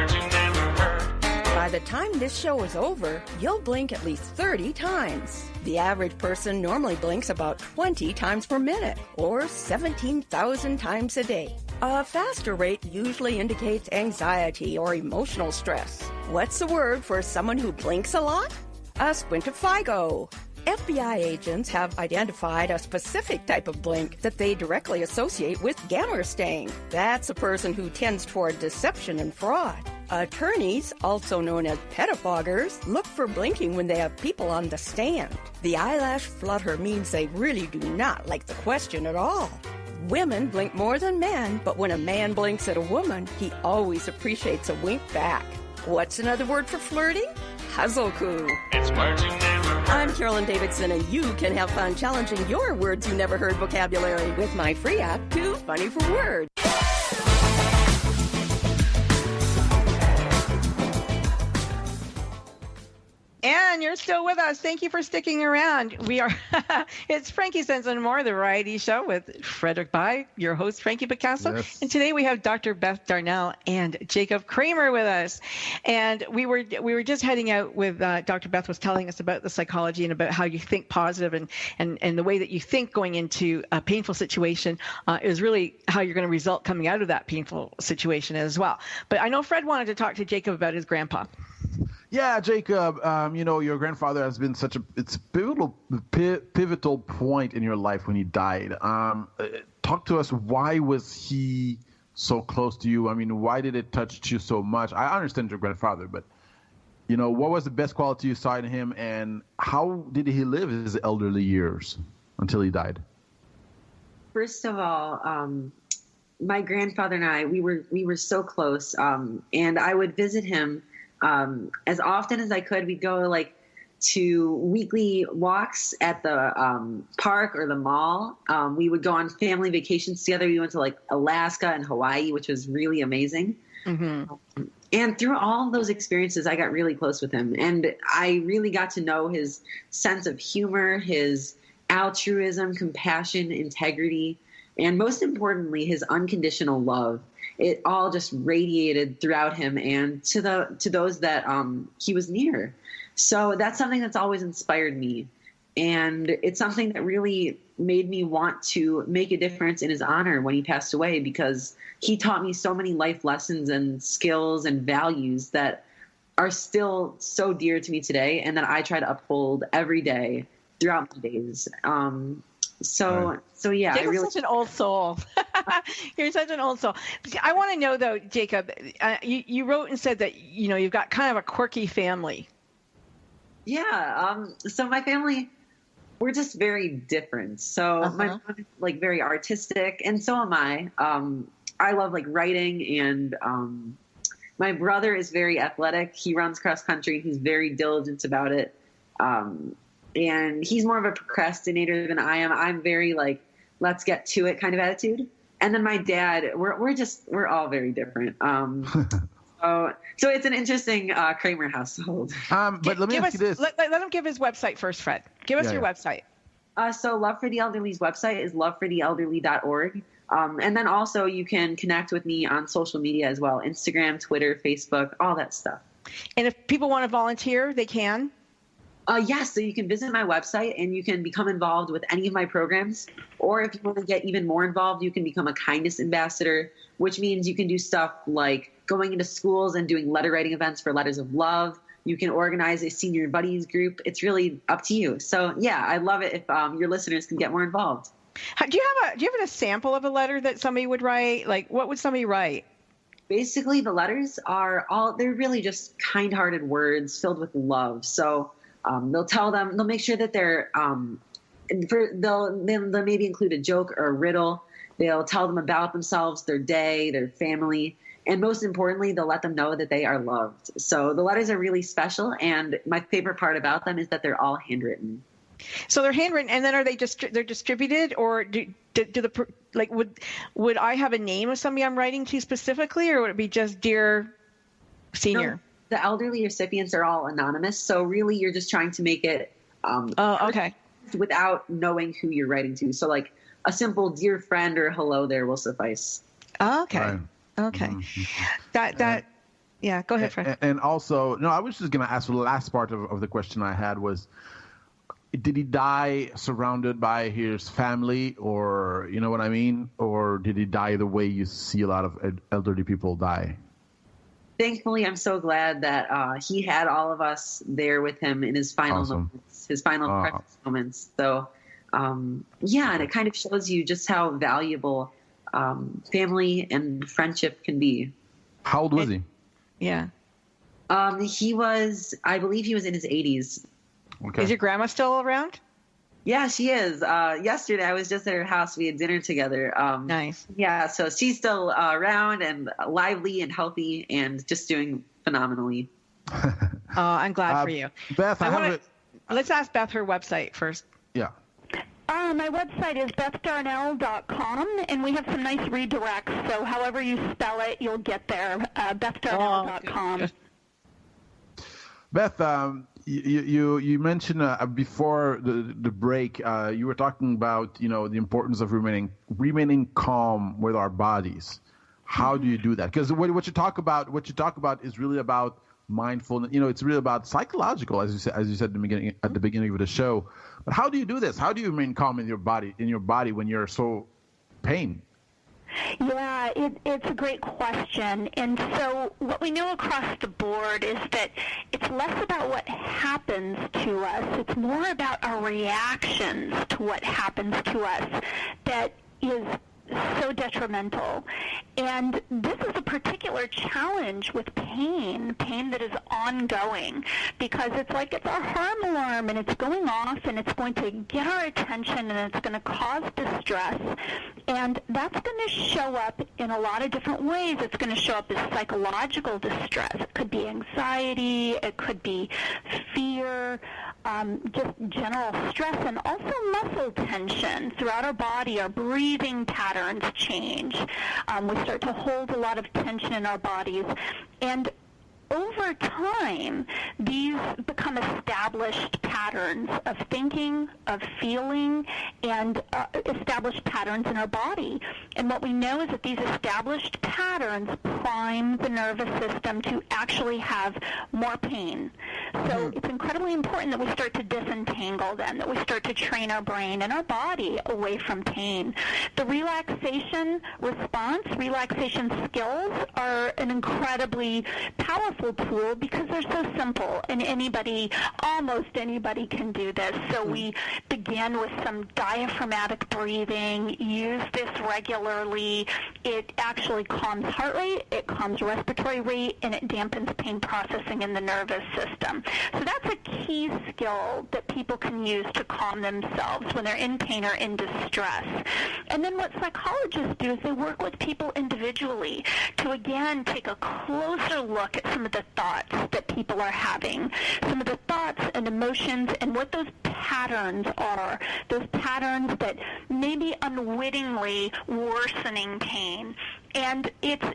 merging never hurt. By the time this show is over, you'll blink at least 30 times. The average person normally blinks about 20 times per minute, or 17,000 times a day. A faster rate usually indicates anxiety or emotional stress. What's the word for someone who blinks a lot? A squintifigo. FBI agents have identified a specific type of blink that they directly associate with Gammerstein. That's a person who tends toward deception and fraud. Attorneys, also known as pettifoggers, look for blinking when they have people on the stand. The eyelash flutter means they really do not like the question at all. Women blink more than men, but when a man blinks at a woman, he always appreciates a wink back. What's another word for flirting? Hazoku. It's merging never hurt. I'm Carolyn Davidson, and you can have fun challenging your words you never heard vocabulary with my free app, Too Funny for Words. And you're still with us. Thank you for sticking around. We are, it's Frankie Sense and More, the variety show with Frederick Bai, your host, Frankie Picasso. Yes. And today we have Dr. Beth Darnall and Jacob Cramer with us. And we were just heading out with, Dr. Beth was telling us about the psychology and about how you think positive and the way that you think going into a painful situation is really how you're going to result coming out of that painful situation as well. But I know Fred wanted to talk to Jacob about his grandpa. Yeah, Jacob, your grandfather has been it's a pivotal point in your life when he died. Talk to us. Why was he so close to you? I mean, why did it touch you so much? I understand your grandfather, but, what was the best quality you saw in him, and how did he live his elderly years until he died? First of all, my grandfather and I, we were so close, and I would visit him as often as I could. We'd go to weekly walks at the park or the mall. We would go on family vacations together. We went to Alaska and Hawaii, which was really amazing. Mm-hmm. And through all of those experiences, I got really close with him. And I really got to know his sense of humor, his altruism, compassion, integrity, and most importantly, his unconditional love. It all just radiated throughout him and to those that he was near. So that's something that's always inspired me. And it's something that really made me want to make a difference in his honor when he passed away, because he taught me so many life lessons and skills and values that are still so dear to me today and that I try to uphold every day throughout my days. So yeah, Jacob's such an old soul. You're such an old soul. I want to know though, Jacob, you wrote and said that, you've got kind of a quirky family. Yeah. So my family, we're just very different. So my mom is very artistic, and so am I. I love writing, and my brother is very athletic. He runs cross country. He's very diligent about it. And he's more of a procrastinator than I am. I'm very let's get to it kind of attitude. And then my dad, we're all very different. So it's an interesting Cramer household. But let me ask you this. Let him give his website first, Fred. Give us your website. So Love for the Elderly's website is lovefortheelderly.org. And then also you can connect with me on social media as well. Instagram, Twitter, Facebook, all that stuff. And if people want to volunteer, they can? Yes, so you can visit my website and you can become involved with any of my programs. Or if you want to get even more involved, you can become a kindness ambassador, which means you can do stuff like going into schools and doing letter writing events for letters of love. You can organize a senior buddies group. It's really up to you. So yeah, I'd love it if your listeners can get more involved. Do you have a sample of a letter that somebody would write? What would somebody write? Basically, the letters they're really just kind-hearted words filled with love. So they'll make sure that they'll maybe include a joke or a riddle. They'll tell them about themselves, their day, their family, and most importantly, they'll let them know that they are loved. So the letters are really special, and my favorite part about them is that they're all handwritten. So they're handwritten, and then are they they're distributed, or would I have a name of somebody I'm writing to specifically, or would it be just dear senior? No. The elderly recipients are all anonymous, so really you're just trying to make it okay, without knowing who you're writing to. So a simple dear friend or hello there will suffice. Okay. Right. Okay. Mm-hmm. That Yeah, go ahead, Fred. And also, no, I was just going to ask the last part of the question I had was, did he die surrounded by his family, or, you know what I mean? Or did he die the way you see a lot of elderly people die? Thankfully, I'm so glad that he had all of us there with him in his final moments, his final precious moments. So, yeah, and it kind of shows you just how valuable family and friendship can be. How old was he? Yeah. I believe he was in his 80s. Okay. Is your grandma still around? Yeah, she is. Yesterday, I was just at her house. We had dinner together. Nice. Yeah, so she's still around and lively and healthy and just doing phenomenally. I'm glad for you. Beth, let's ask Beth her website first. Yeah. My website is BethDarnall.com, and we have some nice redirects. So however you spell it, you'll get there. BethDarnall.com. Beth, you mentioned before the break, you were talking about the importance of remaining calm with our bodies. How do you do that? Because what you talk about is really about mindfulness. It's really about psychological, as you said at the beginning of the show. But how do you do this? How do you remain calm in your body when you're so pain? Yeah, it's a great question. And so what we know across the board is that it's less about what happens to us. It's more about our reactions to what happens to us that is so detrimental. And this is a particular challenge with pain that is ongoing, because it's like it's our harm alarm, and it's going off, and it's going to get our attention, and it's going to cause distress. And that's going to show up in a lot of different ways. It's going to show up as psychological distress. It could be anxiety. It could be fear, just general stress, and also muscle tension throughout our body. Our breathing patterns change. We start to hold a lot of tension in our bodies. And over time, these become established patterns of thinking, of feeling, and established patterns in our body. And what we know is that these established patterns prime the nervous system to actually have more pain. So it's incredibly important that we start to disentangle them, that we start to train our brain and our body away from pain. The relaxation response, relaxation skills are an incredibly powerful tool because they're so simple, and almost anybody can do this. So we begin with some diaphragmatic breathing, use this regularly. It actually calms heart rate, it calms respiratory rate, and it dampens pain processing in the nervous system. So that's a key skill that people can use to calm themselves when they're in pain or in distress. And then what psychologists do is they work with people individually to, again, take a closer look at some of the thoughts that people are having, some of the thoughts and emotions, and what those patterns are, those patterns that may be unwittingly worsening pain. And it's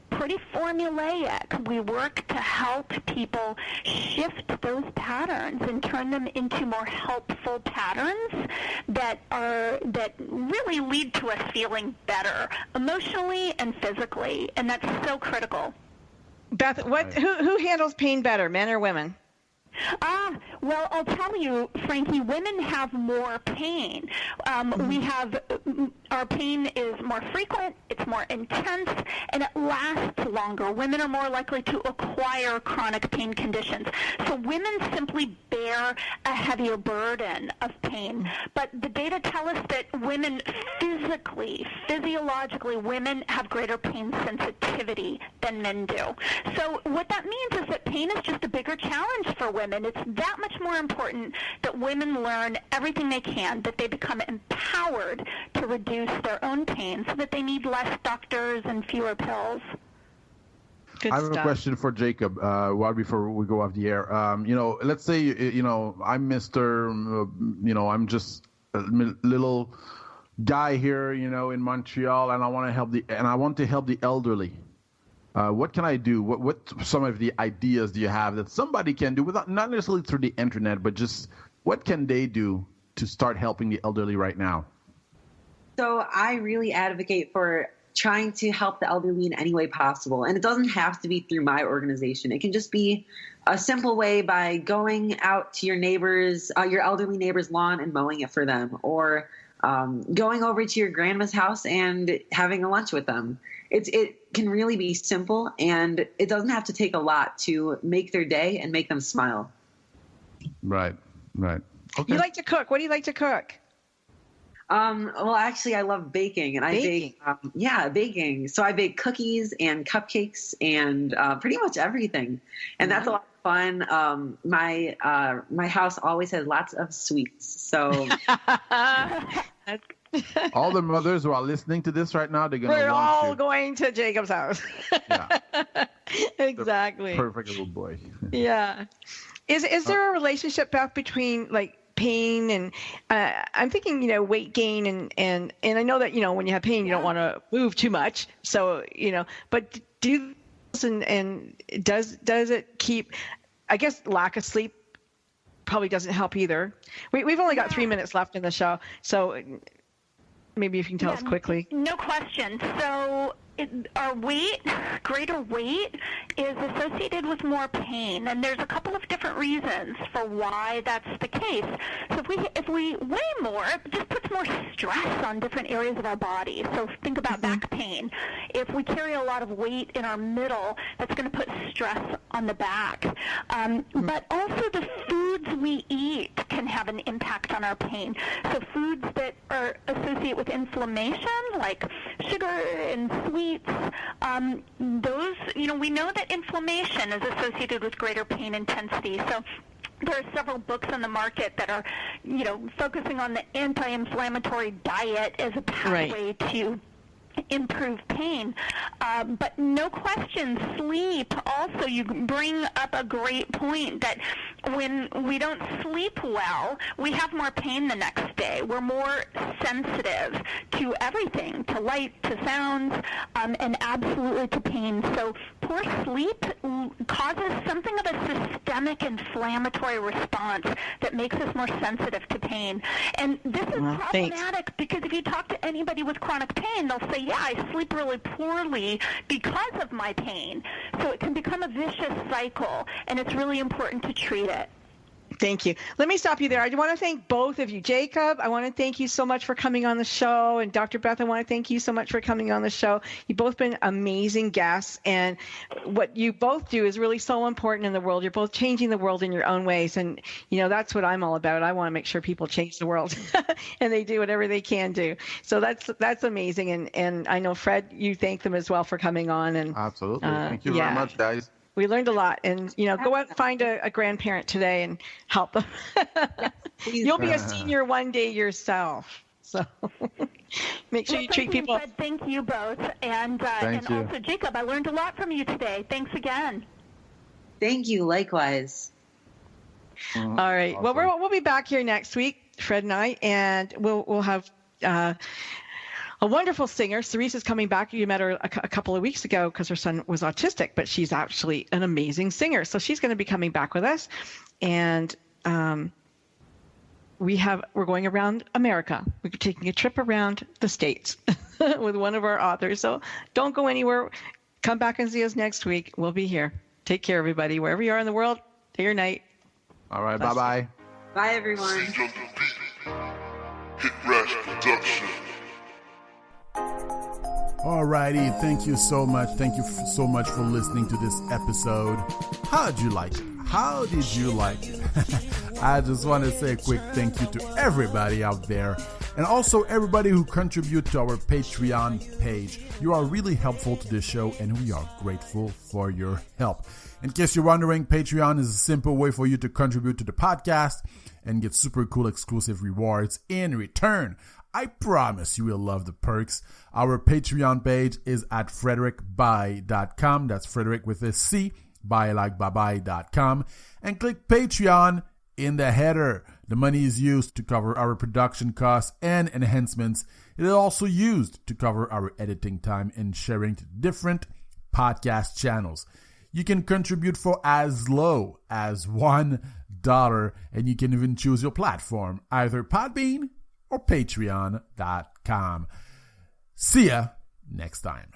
pretty formulaic. We work to help people shift those patterns and turn them into more helpful patterns that really lead to us feeling better emotionally and physically, and that's so critical. Beth, who handles pain better, men or women? Well, I'll tell you, Frankie, women have more pain. Our pain is more frequent, it's more intense, and it lasts longer. Women are more likely to acquire chronic pain conditions. So women simply bear a heavier burden of pain. But the data tell us that women physiologically, women have greater pain sensitivity than men do. So what that means is that pain is just a bigger challenge for women. It's that much more important that women learn everything they can, that they become empowered to reduce their own pain so that they need less doctors and fewer pills. Good I have stuff. a question for Jacob before we go off the air. Let's say, I'm I'm just a little guy here, in Montreal, and I want to help the elderly. What can I do? What some of the ideas do you have that somebody can do without, not necessarily through the internet, but just what can they do to start helping the elderly right now? So I really advocate for trying to help the elderly in any way possible. And it doesn't have to be through my organization. It can just be a simple way by going out to your neighbors, your elderly neighbor's lawn and mowing it for them, or going over to your grandma's house and having a lunch with them. It can really be simple, and it doesn't have to take a lot to make their day and make them smile. Right. Okay. You like to cook. What do you like to cook? Well, actually, I love baking, and I bake. Baking. So I bake cookies and cupcakes and pretty much everything, and that's a lot of fun. My house always has lots of sweets. So all the mothers who are listening to this right now, we're all going to Jacob's house. Yeah. Exactly. The perfect little boy. Yeah. Is there a relationship, Beth, between like pain and I'm thinking, weight gain and I know that, when you have pain, you don't want to move too much. So, but does it keep, I guess lack of sleep probably doesn't help either. We've only got 3 minutes left in the show. So maybe if you can tell us quickly. No question. So our greater weight is associated with more pain, and there's a couple of different reasons for why that's the case. So if we weigh more, it just puts more stress on different areas of our body. So think about back pain. If we carry a lot of weight in our middle, that's going to put stress on the back. But also the foods we eat can have an impact on our pain. So foods that are associated with inflammation, like sugar and sweets, those, we know that inflammation is associated with greater pain intensity. So there are several books on the market that are, focusing on the anti-inflammatory diet as a pathway to improve pain. But no question, sleep also, you bring up a great point that when we don't sleep well, we have more pain the next day. We're more sensitive to everything, to light, to sounds, and absolutely to pain. So poor sleep causes something of a systemic inflammatory response that makes us more sensitive to pain. And this is problematic because if you talk to anybody with chronic pain, they'll say, yeah, I sleep really poorly because of my pain. So it can become a vicious cycle, and it's really important to treat it. Thank you. Let me stop you there. I want to thank both of you. Jacob, I want to thank you so much for coming on the show. And Dr. Beth, I want to thank you so much for coming on the show. You've both been amazing guests. And what you both do is really so important in the world. You're both changing the world in your own ways. And, that's what I'm all about. I want to make sure people change the world and they do whatever they can do. So that's amazing. And I know, Fred, you thank them as well for coming on. And absolutely. Thank you very much, guys. We learned a lot, and go out and find a grandparent today and help them. You'll be a senior one day yourself, so make sure you treat people. Fred, thank you both, and also Jacob, I learned a lot from you today. Thanks again. Thank you. Likewise. All right. Awesome. Well, we'll be back here next week, Fred and I, and we'll have. A wonderful singer. Cerise is coming back. You met her a couple of weeks ago because her son was autistic, but she's actually an amazing singer. So she's going to be coming back with us. And we're going around America. We're taking a trip around the States with one of our authors. So don't go anywhere. Come back and see us next week. We'll be here. Take care, everybody. Wherever you are in the world, day or night. All right. Bye-bye. Bye, everyone. Hit Rash Production. Alrighty, thank you so much. Thank you so much for listening to this episode. How did you like it? How did you like it? I just want to say a quick thank you to everybody out there, and also everybody who contribute to our Patreon page. You are really helpful to this show, and we are grateful for your help. In case you're wondering, Patreon is a simple way for you to contribute to the podcast and get super cool exclusive rewards in return. I promise you will love the perks. Our Patreon page is at frederickby.com. That's Frederick with a C, by like bye-bye.com. And click Patreon in the header. The money is used to cover our production costs and enhancements. It is also used to cover our editing time and sharing to different podcast channels. You can contribute for as low as $1, and you can even choose your platform, either Podbean or patreon.com. See ya next time.